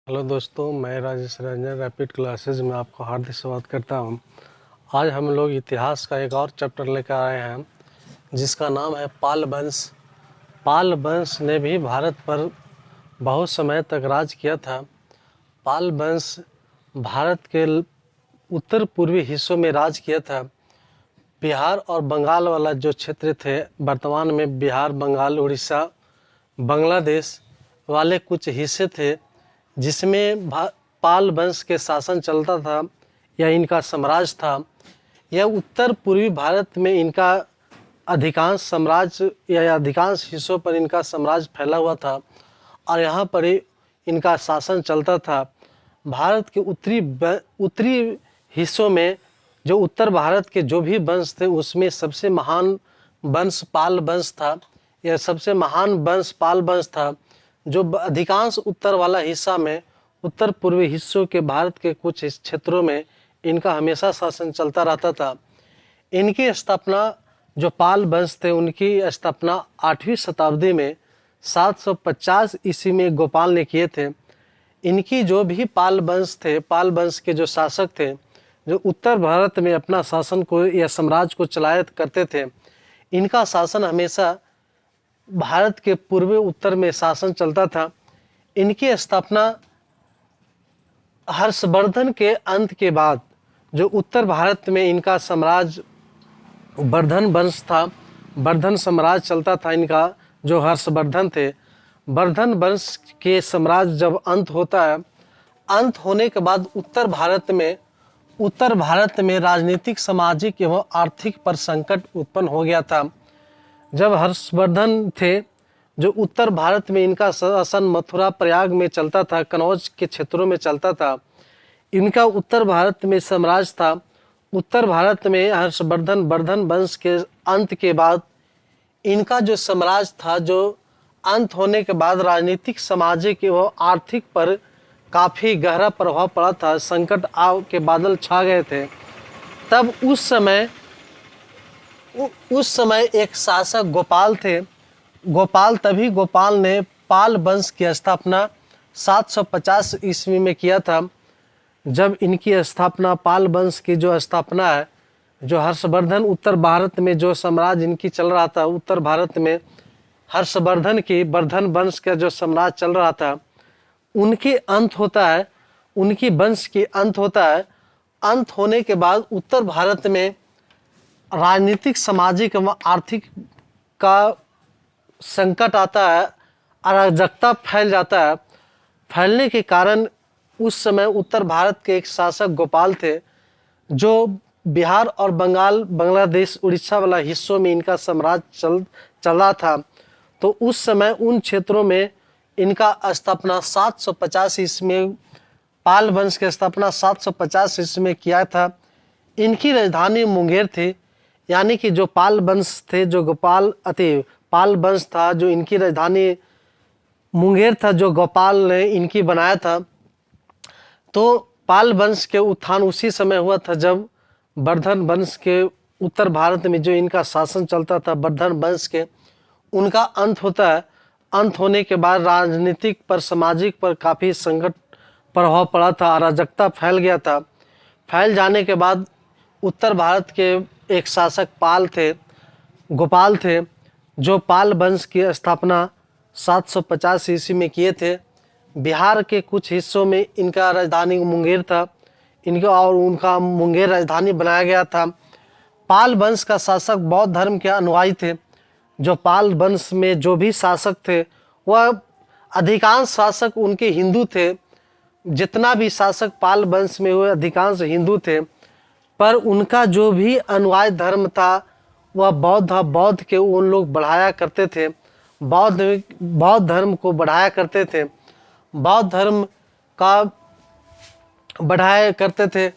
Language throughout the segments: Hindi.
हेलो दोस्तों, मैं राजेश रंजन रैपिड क्लासेस में आपको हार्दिक स्वागत करता हूं। आज हम लोग इतिहास का एक और चैप्टर लेकर आए हैं जिसका नाम है पाल वंश। पाल वंश ने भी भारत पर बहुत समय तक राज किया था। पाल वंश भारत के उत्तर पूर्वी हिस्सों में राज किया था। बिहार और बंगाल वाला जो क्षेत्र थे, वर्तमान में बिहार, बंगाल, उड़ीसा, बांग्लादेश वाले कुछ हिस्से थे जिसमें पाल वंश के शासन चलता था या इनका साम्राज्य था। यह उत्तर पूर्वी भारत में इनका अधिकांश साम्राज्य या अधिकांश हिस्सों पर इनका साम्राज्य फैला हुआ था और यहाँ पर ही इनका शासन चलता था। भारत के उत्तरी हिस्सों में जो उत्तर भारत के जो भी वंश थे उसमें सबसे महान वंश पाल वंश था। यह सबसे महान वंश पाल वंश था जो अधिकांश उत्तर वाला हिस्सा में, उत्तर पूर्वी हिस्सों के भारत के कुछ क्षेत्रों में इनका हमेशा शासन चलता रहता था। इनकी स्थापना, जो पाल वंश थे, उनकी स्थापना 8वीं शताब्दी में 750 ईस्वी में गोपाल ने किए थे। इनकी जो भी पाल वंश थे, पाल वंश के जो शासक थे, जो उत्तर भारत में अपना शासन को या साम्राज्य को चलाया करते थे, इनका शासन हमेशा भारत के पूर्वी उत्तर में शासन चलता था। इनकी स्थापना हर्षवर्धन के अंत के बाद जो उत्तर भारत में इनका साम्राज्य वर्धन वंश था, वर्धन साम्राज्य चलता था इनका, जो हर्षवर्धन थे। वर्धन वंश के साम्राज्य जब अंत होता है, अंत होने के बाद उत्तर भारत में राजनीतिक, सामाजिक एवं आर्थिक पर संकट उत्पन्न हो गया था। जब हर्षवर्धन थे, जो उत्तर भारत में इनका शासन मथुरा, प्रयाग में चलता था, कनौज के क्षेत्रों में चलता था। इनका उत्तर भारत में साम्राज्य था। उत्तर भारत में हर्षवर्धन वर्धन वंश के अंत के बाद इनका जो साम्राज्य था, जो अंत होने के बाद राजनीतिक, सामाजिक एवं आर्थिक पर काफ़ी गहरा प्रभाव पड़ा था। संकट के बादल छा गए थे। तब उस समय एक शासक गोपाल थे। गोपाल ने पाल वंश की स्थापना 750 ईस्वी में किया था। जब इनकी स्थापना, पाल वंश की जो स्थापना है, जो हर्षवर्धन, उत्तर भारत में जो साम्राज्य इनकी चल रहा था, उत्तर भारत में हर्षवर्धन की वर्धन वंश का जो साम्राज्य चल रहा था, उनकी अंत होता है, उनकी वंश की अंत होता है। अंत होने के बाद उत्तर भारत में राजनीतिक, सामाजिक एवं आर्थिक का संकट आता है, अराजकता फैल जाता है। फैलने के कारण उस समय उत्तर भारत के एक शासक गोपाल थे, जो बिहार और बंगाल, बांग्लादेश, उड़ीसा वाला हिस्सों में इनका साम्राज्य चला था। तो उस समय उन क्षेत्रों में इनका स्थापना 750 ईस्वी में, पाल वंश की स्थापना 750 ईस्वी में किया था। इनकी राजधानी मुंगेर थी, यानी कि जो पाल वंश थे, जो पाल वंश था, जो इनकी राजधानी मुंगेर था, जो गोपाल ने इनकी बनाया था। तो पाल वंश के उत्थान उसी समय हुआ था जब वर्धन वंश के उत्तर भारत में जो इनका शासन चलता था, वर्धन वंश के, उनका अंत होता है। अंत होने के बाद राजनीतिक पर, सामाजिक पर काफ़ी संकट प्रभाव पड़ा था, अराजकता फैल गया था। फैल जाने के बाद उत्तर भारत के एक शासक गोपाल थे, जो पाल वंश की स्थापना 750 ईस्वी में किए थे। बिहार के कुछ हिस्सों में इनका राजधानी मुंगेर था, उनका मुंगेर राजधानी बनाया गया था। पाल वंश का शासक बौद्ध धर्म के अनुयायी थे। जो पाल वंश में जो भी शासक थे, वह अधिकांश शासक उनके हिंदू थे। जितना भी शासक पाल वंश में हुए, अधिकांश हिंदू थे, पर उनका जो भी अनुयायी धर्म था वह बौद्ध था। बौद्ध के उन लोग बढ़ाया करते थे, बौद्ध धर्म को बढ़ाया करते थे। बौद्ध धर्म का बढ़ाया करते थे।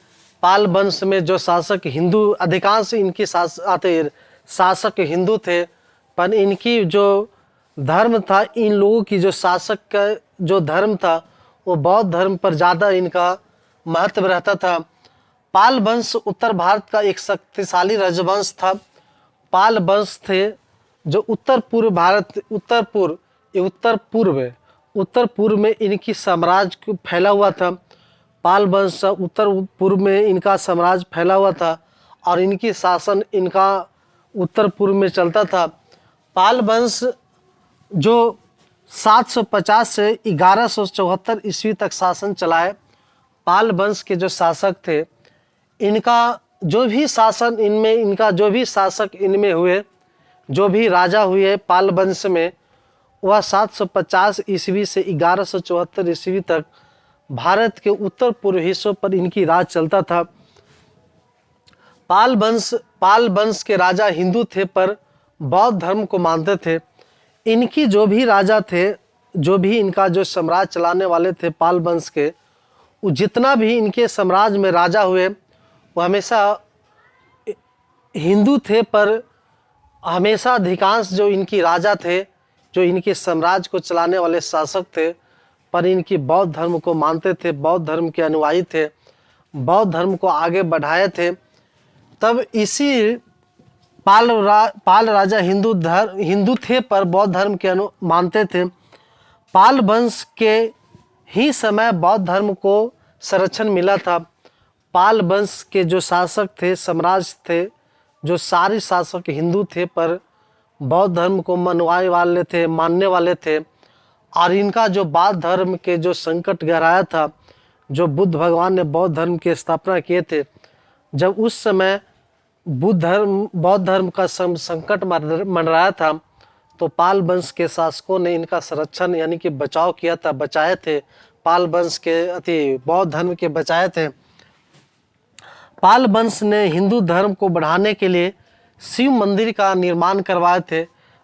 पाल वंश में जो शासक हिंदू, अधिकांश इनकी शासक हिंदू थे, पर इनकी जो धर्म था, इन लोगों की जो शासक का जो धर्म था, वो बौद्ध धर्म पर ज़्यादा इनका महत्व रहता था। पाल वंश उत्तर भारत का एक शक्तिशाली राजवंश था। पाल वंश थे जो उत्तर पूर्व उत्तर पूर्व में इनकी साम्राज्य फैला हुआ था। पाल वंश उत्तर पूर्व में इनका साम्राज्य फैला हुआ था और इनकी शासन इनका उत्तर पूर्व में चलता था। पाल वंश जो 750 से 1174 ईस्वी तक शासन चलाए। पाल वंश के जो शासक थे, इनका जो भी शासन इनमें इनका जो भी शासक इनमें हुए, जो भी राजा हुए पाल वंश में, वह 750 ईस्वी से 1174 ईस्वी तक भारत के उत्तर पूर्व हिस्सों पर इनकी राज चलता था। पाल वंश के राजा हिंदू थे पर बौद्ध धर्म को मानते थे। इनकी जो भी राजा थे, जो भी इनका जो साम्राज्य चलाने वाले थे पाल वंश के, वो जितना भी इनके साम्राज्य में राजा हुए वो हमेशा हिंदू थे, पर हमेशा अधिकांश जो इनकी राजा थे, जो इनके साम्राज्य को चलाने वाले शासक थे, पर इनकी बौद्ध धर्म को मानते थे, बौद्ध धर्म के अनुयायी थे, बौद्ध धर्म को आगे बढ़ाए थे। तब इसी पाल राजा हिंदू थे पर बौद्ध धर्म के मानते थे। पाल वंश के ही समय बौद्ध धर्म को संरक्षण मिला था। पाल वंश के जो शासक थे, सम्राट थे, जो सारे शासक हिंदू थे पर बौद्ध धर्म को मानने वाले थे। और इनका जो बौद्ध धर्म के जो संकट गहराया था, जो बुद्ध भगवान ने बौद्ध धर्म की स्थापना किए थे, जब उस समय बौद्ध धर्म का संकट मंडराया था, तो पाल वंश के शासकों ने इनका संरक्षण यानी कि बचाव किया था, बचाए थे, पाल वंश के बौद्ध धर्म के बचाए थे। पाल वंश ने हिंदू धर्म को बढ़ाने के लिए शिव मंदिर का निर्माण करवाए थे।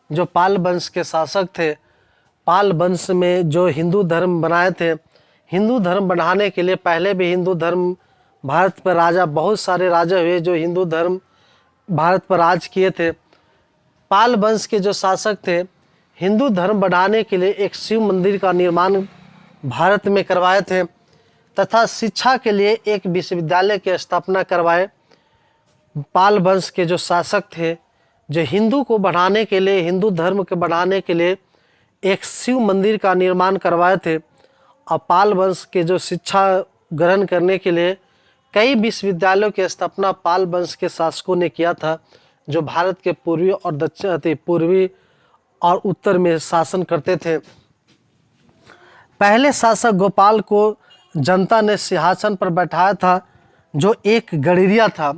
जो पाल वंश के शासक थे, पाल वंश में जो हिंदू धर्म बनाए थे, हिंदू धर्म बढ़ाने के लिए पहले भी हिंदू धर्म भारत पर राजा, बहुत सारे राजा हुए जो हिंदू धर्म भारत पर राज किए थे। पाल वंश के जो शासक थे, हिंदू धर्म बढ़ाने के लिए एक शिव मंदिर का निर्माण भारत में करवाए थे तथा शिक्षा के लिए एक विश्वविद्यालय की स्थापना करवाए। पाल वंश के जो शासक थे, जो हिंदू को बढ़ाने के लिए, हिंदू धर्म के बढ़ाने के लिए एक शिव मंदिर का निर्माण करवाए थे। और पाल वंश के जो शिक्षा ग्रहण करने के लिए कई विश्वविद्यालयों की स्थापना पाल वंश के शासकों ने किया था, जो भारत के पूर्वी और उत्तर में शासन करते थे। पहले शासक गोपाल को जनता ने सिंहासन पर बैठाया था, जो एक गडरिया था।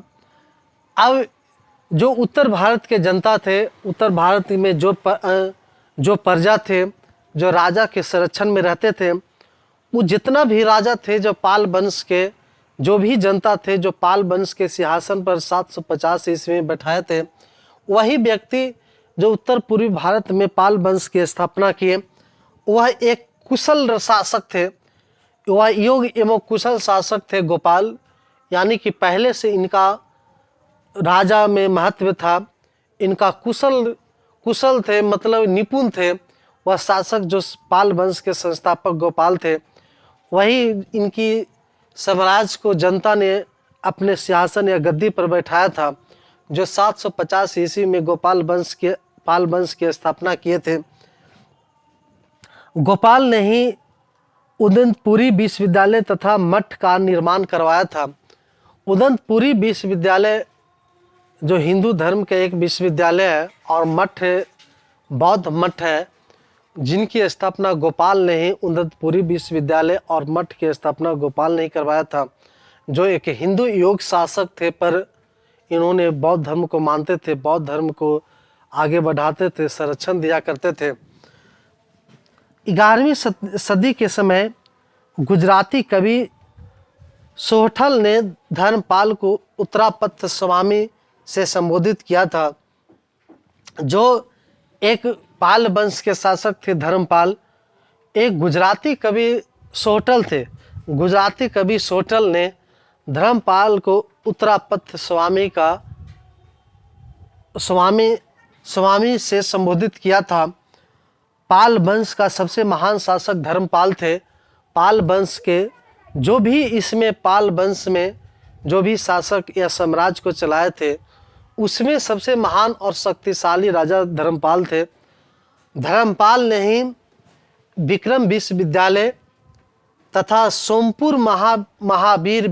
अब जो उत्तर भारत के जनता थे, उत्तर भारत में जो प्रजा थे, जो राजा के संरक्षण में रहते थे, वो जितना भी राजा थे, जो पाल वंश के जो भी जनता थे, जो पाल वंश के सिंहासन पर 750 ईस्वी में बैठाए थे, वही व्यक्ति जो उत्तर पूर्वी भारत में पाल वंश की स्थापना किए, वह एक कुशल शासक थे। वह योग्य एवं कुशल शासक थे गोपाल, यानी कि पहले से इनका राजा में महत्व था। इनका कुशल थे, मतलब निपुण थे। वह शासक जो पाल वंश के संस्थापक गोपाल थे, वही इनकी साम्राज्य को जनता ने अपने सिंहासन या गद्दी पर बैठाया था, जो 750 ईस्वी में पाल वंश की स्थापना किए थे। गोपाल ने ही उदंतपुरी विश्वविद्यालय तथा मठ का निर्माण करवाया था। उदंतपुरी विश्वविद्यालय जो हिंदू धर्म का एक विश्वविद्यालय है और मठ है, बौद्ध मठ है, जिनकी स्थापना गोपाल ने ही, उदंतपुरी विश्वविद्यालय और मठ की स्थापना गोपाल ने ही करवाया था, जो एक हिंदू योग शासक थे, पर इन्होंने बौद्ध धर्म को मानते थे, बौद्ध धर्म को आगे बढ़ाते थे, संरक्षण दिया करते थे। 11वीं सदी के समय गुजराती कवि सोहठल ने धर्मपाल को उत्तरापत्त स्वामी से संबोधित किया था। जो एक पाल वंश के शासक थे धर्मपाल, एक गुजराती कवि सोहठल थे। गुजराती कवि सोहठल ने धर्मपाल को उत्तरापत्त स्वामी से संबोधित किया था। पाल वंश का सबसे महान शासक धर्मपाल थे। पाल वंश के जो भी इसमें पाल वंश में जो भी शासक या साम्राज्य को चलाए थे, उसमें सबसे महान और शक्तिशाली राजा धर्मपाल थे। धर्मपाल ने ही विक्रम विश्वविद्यालय तथा सोमपुर महावीर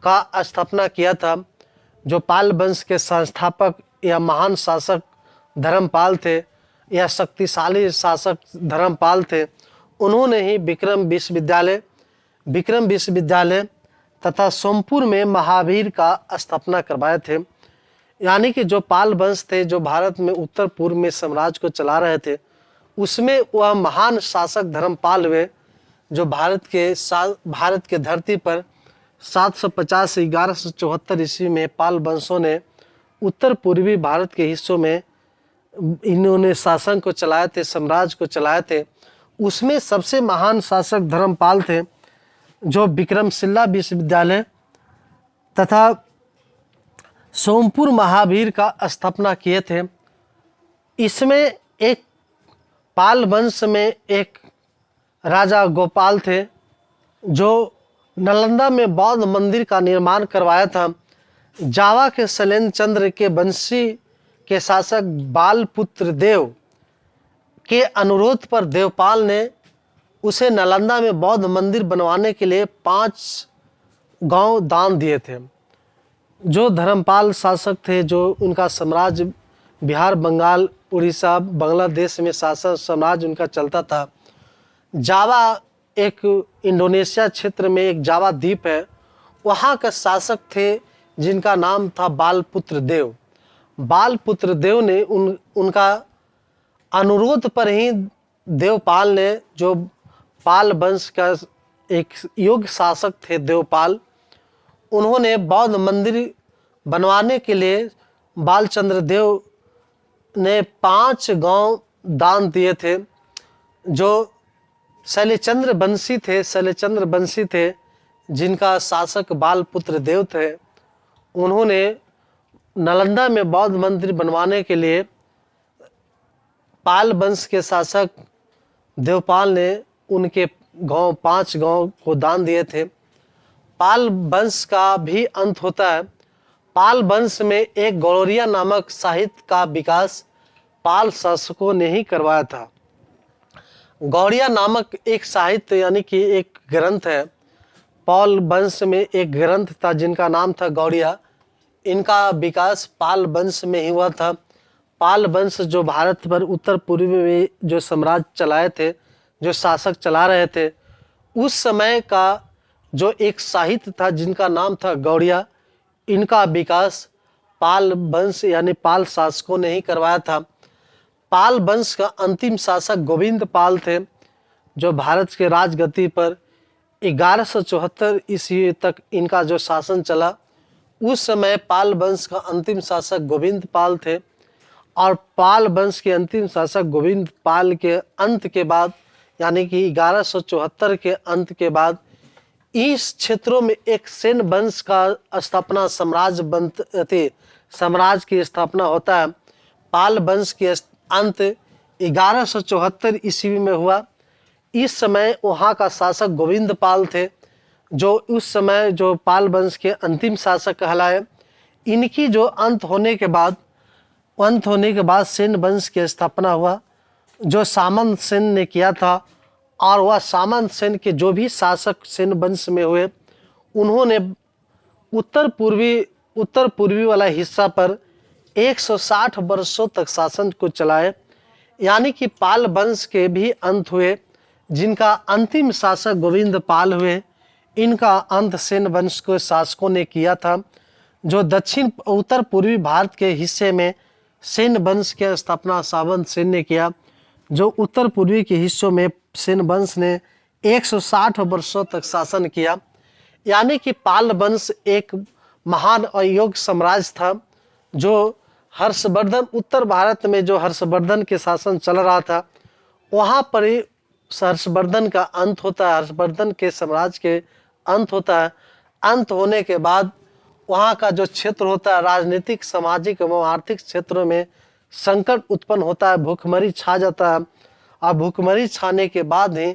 का स्थापना किया था। जो पाल वंश के संस्थापक या महान शासक धर्मपाल थे या शक्तिशाली शासक धर्मपाल थे, उन्होंने ही विक्रम विश्वविद्यालय तथा सोमपुर में महावीर का स्थापना करवाए थे। यानी कि जो पाल वंश थे, जो भारत में उत्तर पूर्व में साम्राज्य को चला रहे थे, उसमें वह महान शासक धर्मपाल हुए, जो भारत के धरती पर 750 से 1174 ईस्वी में पाल वंशों ने उत्तर पूर्वी भारत के हिस्सों में इन्होंने शासन को चलाए थे, साम्राज्य को चलाए थे। उसमें सबसे महान शासक धर्मपाल थे, जो विक्रमशिला विश्वविद्यालय तथा सोमपुर महावीर का स्थापना किए थे। इसमें एक पाल वंश में एक राजा गोपाल थे, जो नालंदा में बौद्ध मंदिर का निर्माण करवाया था। जावा के शैलेंद्र चंद्र के वंशी के शासक बालपुत्र देव के अनुरोध पर देवपाल ने उसे नालंदा में बौद्ध मंदिर बनवाने के लिए 5 गांव दान दिए थे। जो धर्मपाल शासक थे, जो उनका साम्राज्य बिहार, बंगाल, उड़ीसा, बांग्लादेश में शासन साम्राज्य उनका चलता था। जावा एक इंडोनेशिया क्षेत्र में एक जावा द्वीप है, वहाँ का शासक थे जिनका नाम था बालपुत्र देव। बालपुत्र देव ने उनका अनुरोध पर ही देवपाल ने, जो पाल वंश का एक योग्य शासक थे देवपाल, उन्होंने बौद्ध मंदिर बनवाने के लिए बालचंद्र देव ने 5 गांव दान दिए थे। जो शैलचंद्र वंशी थे जिनका शासक बालपुत्र देव थे, उन्होंने नालंदा में बौद्ध मंदिर बनवाने के लिए पाल वंश के शासक देवपाल ने उनके 5 गांव को दान दिए थे। पाल वंश का भी अंत होता है। पाल वंश में एक गौड़िया नामक साहित्य का विकास पाल शासकों ने ही करवाया था। गौड़िया नामक एक साहित्य यानी कि एक ग्रंथ है। पाल वंश में एक ग्रंथ था जिनका नाम था गौड़िया। इनका विकास पाल वंश में ही हुआ था। पाल वंश जो भारत पर उत्तर पूर्व में जो साम्राज्य चलाए थे, जो शासक चला रहे थे, उस समय का जो एक साहित्य था जिनका नाम था गौड़िया, इनका विकास पाल वंश यानी पाल शासकों ने ही करवाया था। पाल वंश का अंतिम शासक गोविंद पाल थे, जो भारत के राजगद्दी पर 1174 ईस्वी तक इनका जो शासन चला। उस समय पाल वंश का अंतिम शासक गोविंद पाल थे। और पाल वंश के अंतिम शासक गोविंद पाल के अंत के बाद, यानी कि 1174 के अंत के बाद, इस क्षेत्रों में एक सेन वंश का स्थापना साम्राज्य की स्थापना होता है। पाल वंश के अंत 1174 ईस्वी में हुआ। इस समय वहाँ का शासक गोविंद पाल थे, जो उस समय जो पाल वंश के अंतिम शासक कहलाए। इनकी जो अंत होने के बाद सेन वंश की स्थापना हुआ, जो सामंत सेन ने किया था। और वह सामंत सेन के जो भी शासक सेन वंश में हुए, उन्होंने उत्तर पूर्वी वाला हिस्सा पर 160 वर्षों तक शासन को चलाए। यानी कि पाल वंश के भी अंत हुए, जिनका अंतिम शासक गोविंद पाल हुए। इनका अंत सेन वंश के शासकों ने किया था। जो उत्तर पूर्वी भारत के हिस्से में सेन वंश की स्थापना सामंत सेन ने किया। जो उत्तर पूर्वी के हिस्सों में सेन वंश ने 160 वर्षों तक शासन किया। यानी कि पाल वंश एक महान और योग्य साम्राज्य था। जो हर्षवर्धन, उत्तर भारत में जो हर्षवर्धन के शासन चल रहा था, वहाँ पर ही हर्षवर्धन का अंत होता है। हर्षवर्धन के साम्राज्य के अंत होता है। अंत होने के बाद वहाँ का जो क्षेत्र होता है, राजनीतिक, सामाजिक एवं आर्थिक क्षेत्रों में संकट उत्पन्न होता है, भूखमरी छा जाता है। और भूखमरी छाने के बाद ही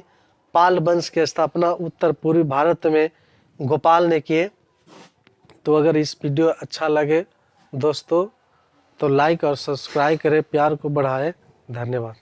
पाल वंश की स्थापना उत्तर पूर्वी भारत में गोपाल ने किए। तो अगर इस वीडियो अच्छा लगे दोस्तों, तो लाइक और सब्सक्राइब करें, प्यार को बढ़ाएं। धन्यवाद।